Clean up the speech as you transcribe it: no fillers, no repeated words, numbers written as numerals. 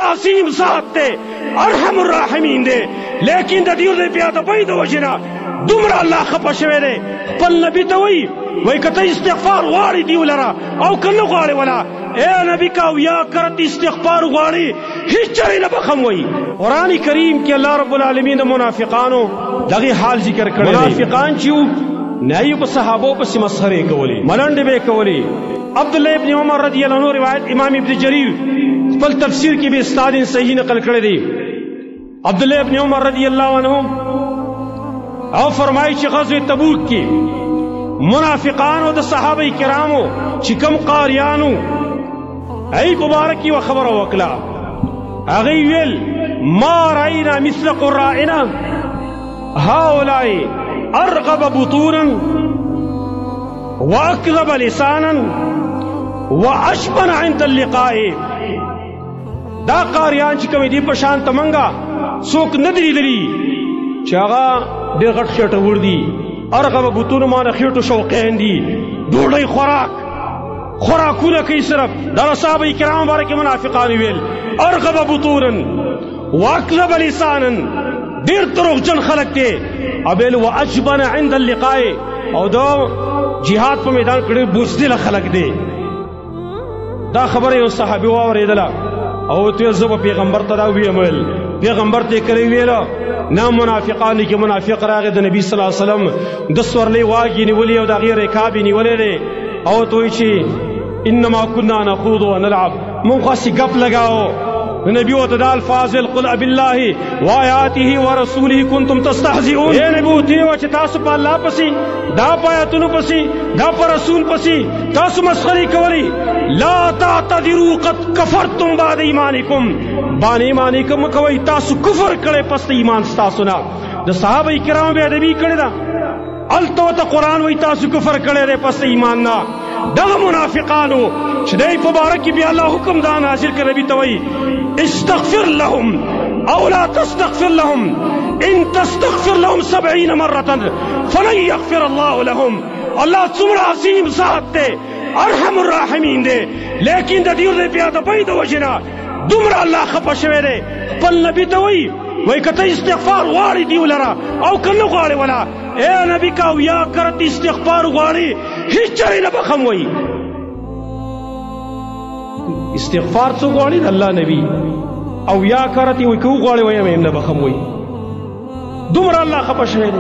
عظیم ذات دے ارحم الراحمین دے لیکن دا دیو دے پیادا بید وجنا دمرا اللہ خپا شوے دے پل نبی توئی وی کتا استغفار غاری دیو لرا او کنو غاری ولا اے نبی کاو یا کرت استغفار غاری ہیچ چرے نبخم وی قرآن کریم کی اللہ رب العالمین منافقانو دغی حال ذکر کرے منافقان چیو نیو پا صحابو پس مسخرے کولی ملنڈ بے کولی عبداللہ ابن عمر رضی اللہ عنہ روایت امام ابن جریر پل تفسیر کی بھی استاد صحیح نقل کرے دی عبداللہ ابن عمر رضی اللہ عنہ او فرمائی چی غزو تبوک کی منافقان و دا صحابہ کرامو چکم قاریانو ای مبارکی و خبر وکلا اغی ویل ما رائنا مثل قرائنا هاولائی ارغب بطونا واکذب لسانا واشبن عند اللقاء دا قاریان چکم دی پشان تمنگا سوک ندری دری چاگا دیر غٹ خیٹ وردی ارغب بطون مانا خیٹو شوقین دی دوڑی خوراکونا کئی صرف در صحابہ کرام بارک منافقان ویل ارغب بطونا واکذب لسانا دیر تروغ جن خلق تے ابیل واجبن عند اللقاء او دو جہاد پا میدان کڑی بوزدل خلق دے دا خبر یو صحابی واوری دلا او تو زب پیغمبر تداوی عمل پیغمبر تے کرے ویلا نا منافقانی کی منافق راغ دا نبی صلی اللہ علیہ وسلم دسور لے واگی نیولی او دا غیر رکابی نیولی لے او توی چی انما کننا نخوض و نلعب من خواسی گپ لگاو نبی و تدال فاضل قل اب اللہ و آیاته و رسوله کنتم تستحزئون اے نبی تیو چی تاسو پا اللہ پسی دا پا آیاتونو پسی دا پا رسول پسی تاسو مسخری کولی لا تعتذروا قد کفرتم بعد ایمانکم بان ایمانکم کوئی تاسو کفر کرے پس ایمان ستاسونا دا صحابہ کرام بے ادبی کرے دا التو تا قرآن وی تاسو کفر کرے دے پس ایماننا دا منافقانو چدائی پبارکی بی اللہ حکم دا نازل کر نبی توئی استغفر لهم او لا تستغفر لهم ان تستغفر لهم 70 مرة فلن يغفر الله لهم اللہ سمر عظیم ذات دے ارحم الراحمین دے لیکن دا دیو دے پیادا بید وجنا دمرا اللہ خپا شوے دے پل نبی توئی وی کتا استغفار غاری دیو لرا او کنو غاری ولا اے نبی کاو یا کرت استغفار غاری ہیچ چرے نبخم وی استغفار سو غاری اللہ نبی او یا کرتی وی کو غاری وی امین نبخم وی دمرا اللہ خپا شوے دے